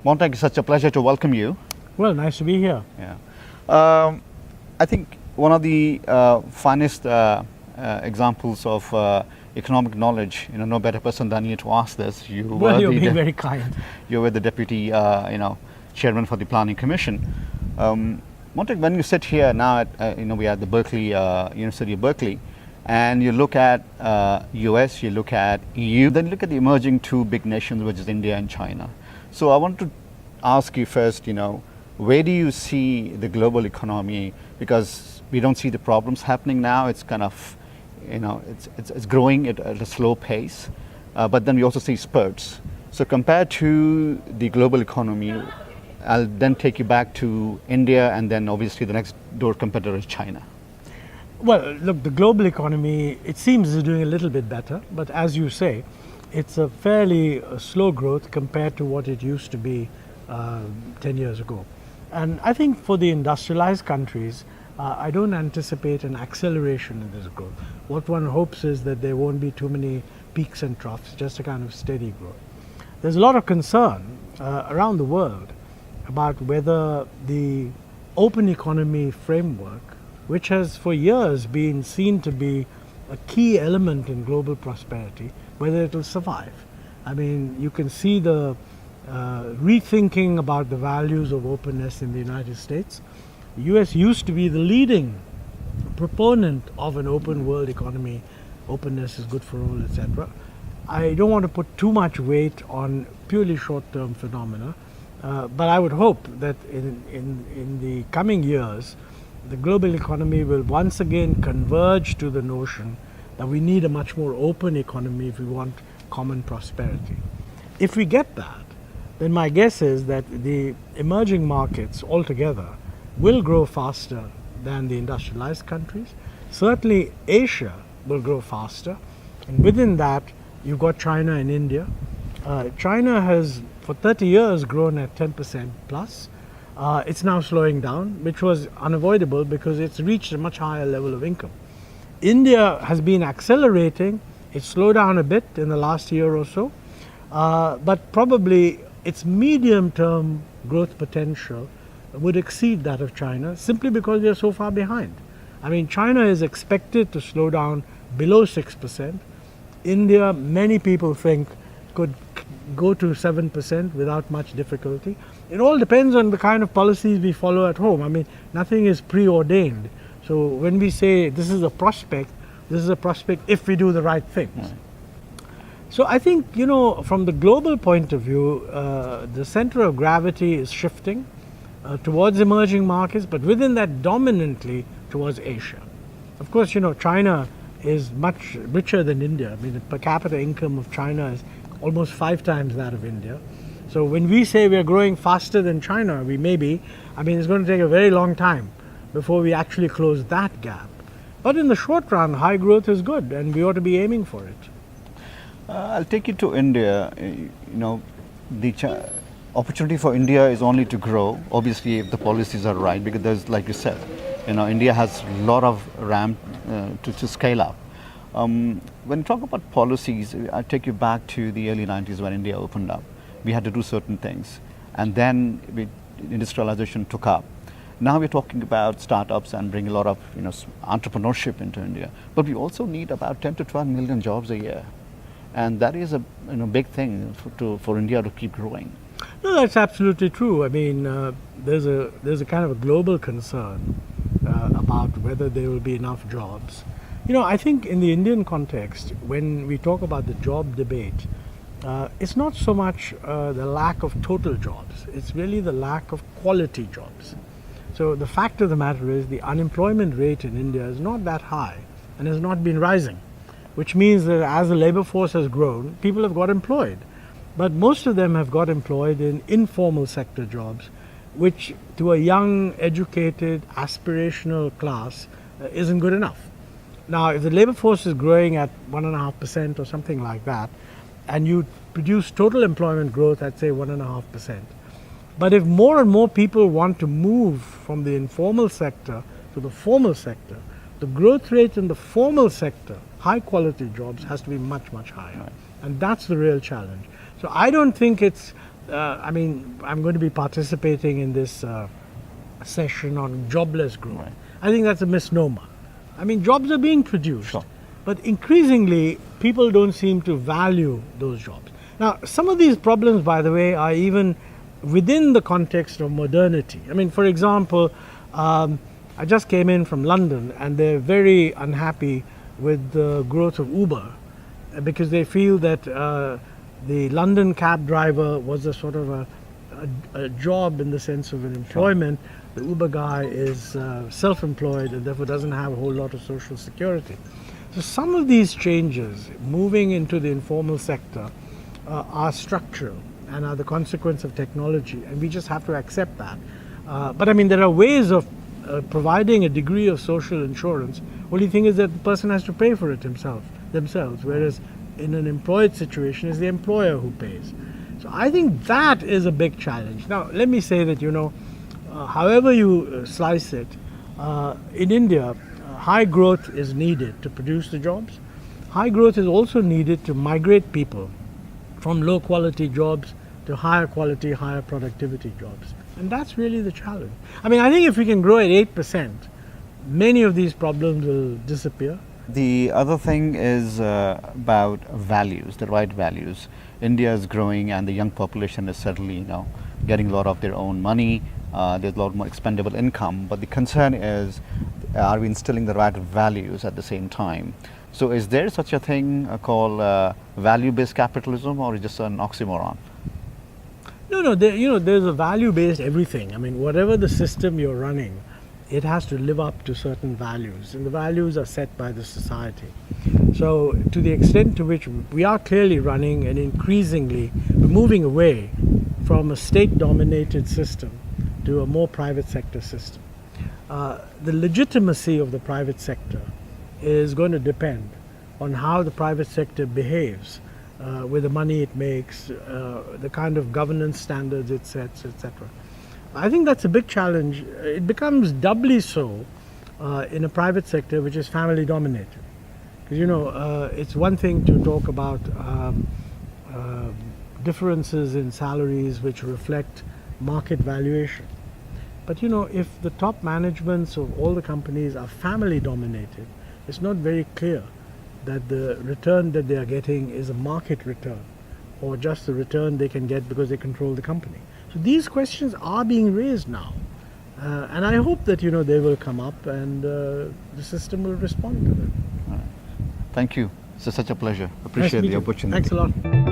Montek, it's such a pleasure to welcome you. Well, nice to be here. Yeah. I think one of the finest examples of economic knowledge, no better person than you to ask this. Well, you're being very kind. You were the deputy, chairman for the Planning Commission. Montek, when you sit here now at, we are at the Berkeley, University of Berkeley, and you look at US, you look at EU, then you look at the emerging two big nations, which is India and China. So I want to ask you first, where do you see the global economy? Because we don't see the problems happening now. It's kind of, it's growing at a slow pace, but then we also see spurts. So compared to the global economy, I'll then take you back to India, and then obviously the next door competitor is China. Well, look, the global economy, it seems, is doing a little bit better, but as you say, it's a fairly slow growth compared to what it used to be 10 years ago. And I think for the industrialized countries, I don't anticipate an acceleration in this growth. What one hopes is that there won't be too many peaks and troughs, just a kind of steady growth. There's a lot of concern around the world about whether the open economy framework, which has for years been seen to be a key element in global prosperity, whether it will survive. I mean, you can see the rethinking about the values of openness in the United States. The US used to be the leading proponent of an open world economy. Openness is good for all, etc. I don't want to put too much weight on purely short-term phenomena, but I would hope that in the coming years, the global economy will once again converge to the notion that we need a much more open economy if we want common prosperity. If we get that, then my guess is that the emerging markets altogether will grow faster than the industrialized countries. Certainly Asia will grow faster, and within that you've got China and India. China has for 30 years grown at 10% plus. It's now slowing down, which was unavoidable because it's reached a much higher level of income. India has been accelerating. It's slowed down a bit in the last year or so, but probably its medium-term growth potential would exceed that of China simply because we are so far behind. I mean, China is expected to slow down below 6%. India, many people think, could go to 7% without much difficulty. It all depends on the kind of policies we follow at home. I mean, nothing is preordained. So when we say this is a prospect if we do the right things. Right. So I think, from the global point of view, the center of gravity is shifting towards emerging markets, but within that dominantly towards Asia. Of course, China is much richer than India. I mean, the per capita income of China is almost 5 times that of India. So when we say we are growing faster than China, we may be. I mean, it's going to take a very long time before we actually close that gap. But in the short run, high growth is good, and we ought to be aiming for it. I'll take you to India. The opportunity for India is only to grow, obviously, if the policies are right, because there's, like you said, India has a lot of ramp to scale up. When you talk about policies, I take you back to the early 90s when India opened up. We had to do certain things, and then industrialization took up. Now we're talking about startups and bring a lot of entrepreneurship into India, but we also need about 10 to 12 million jobs a year, and that is a big thing for India to keep growing. No, that's absolutely true. I mean, there's a kind of a global concern about whether there will be enough jobs. I think in the Indian context, when we talk about the job debate, it's not so much the lack of total jobs, it's really the lack of quality jobs. So the fact of the matter is the unemployment rate in India is not that high and has not been rising, which means that as the labor force has grown, people have got employed. But most of them have got employed in informal sector jobs, which to a young, educated, aspirational class isn't good enough. Now, if the labor force is growing at 1.5% or something like that, and you produce total employment growth at say 1.5%, but if more and more people want to move from the informal sector to the formal sector, the growth rate in the formal sector, high quality jobs, has to be much, much higher. Right. And that's the real challenge. So I don't think it's I mean, I'm going to be participating in this session on jobless growth. Right. I think that's a misnomer. I mean, jobs are being produced, Sure. but increasingly people don't seem to value those jobs. Now, some of these problems, by the way, are even within the context of modernity. I mean, for example, I just came in from London and they're very unhappy with the growth of Uber because they feel that the London cab driver was a sort of a job in the sense of an employment. The Uber guy is self-employed and therefore doesn't have a whole lot of social security. So some of these changes moving into the informal sector are structural and are the consequence of technology, and we just have to accept that. But I mean, there are ways of providing a degree of social insurance. Only thing is that the person has to pay for it themselves, whereas in an employed situation, it's the employer who pays. So I think that is a big challenge. Now, let me say that, however you slice it, in India, high growth is needed to produce the jobs. High growth is also needed to migrate people from low quality jobs to higher quality, higher productivity jobs. And that's really the challenge. I mean, I think if we can grow at 8%, many of these problems will disappear. The other thing is about values, the right values. India is growing and the young population is certainly, getting a lot of their own money. There's a lot more expendable income, but the concern is, are we instilling the right values at the same time? So is there such a thing called value-based capitalism, or is it just an oxymoron? No, there's a value-based everything. I mean, whatever the system you're running, it has to live up to certain values, and the values are set by the society. So to the extent to which we are clearly running and increasingly moving away from a state-dominated system to a more private sector system, the legitimacy of the private sector is going to depend on how the private sector behaves with the money it makes, the kind of governance standards it sets, etc. I think that's a big challenge. It becomes doubly so in a private sector which is family dominated. Because it's one thing to talk about differences in salaries which reflect market valuation. But if the top managements of all the companies are family dominated, it's not very clear that the return that they are getting is a market return or just the return they can get because they control the company. So these questions are being raised now. And I hope that, they will come up and the system will respond to them. Thank you. It's such a pleasure. Appreciate the opportunity. Thanks a lot.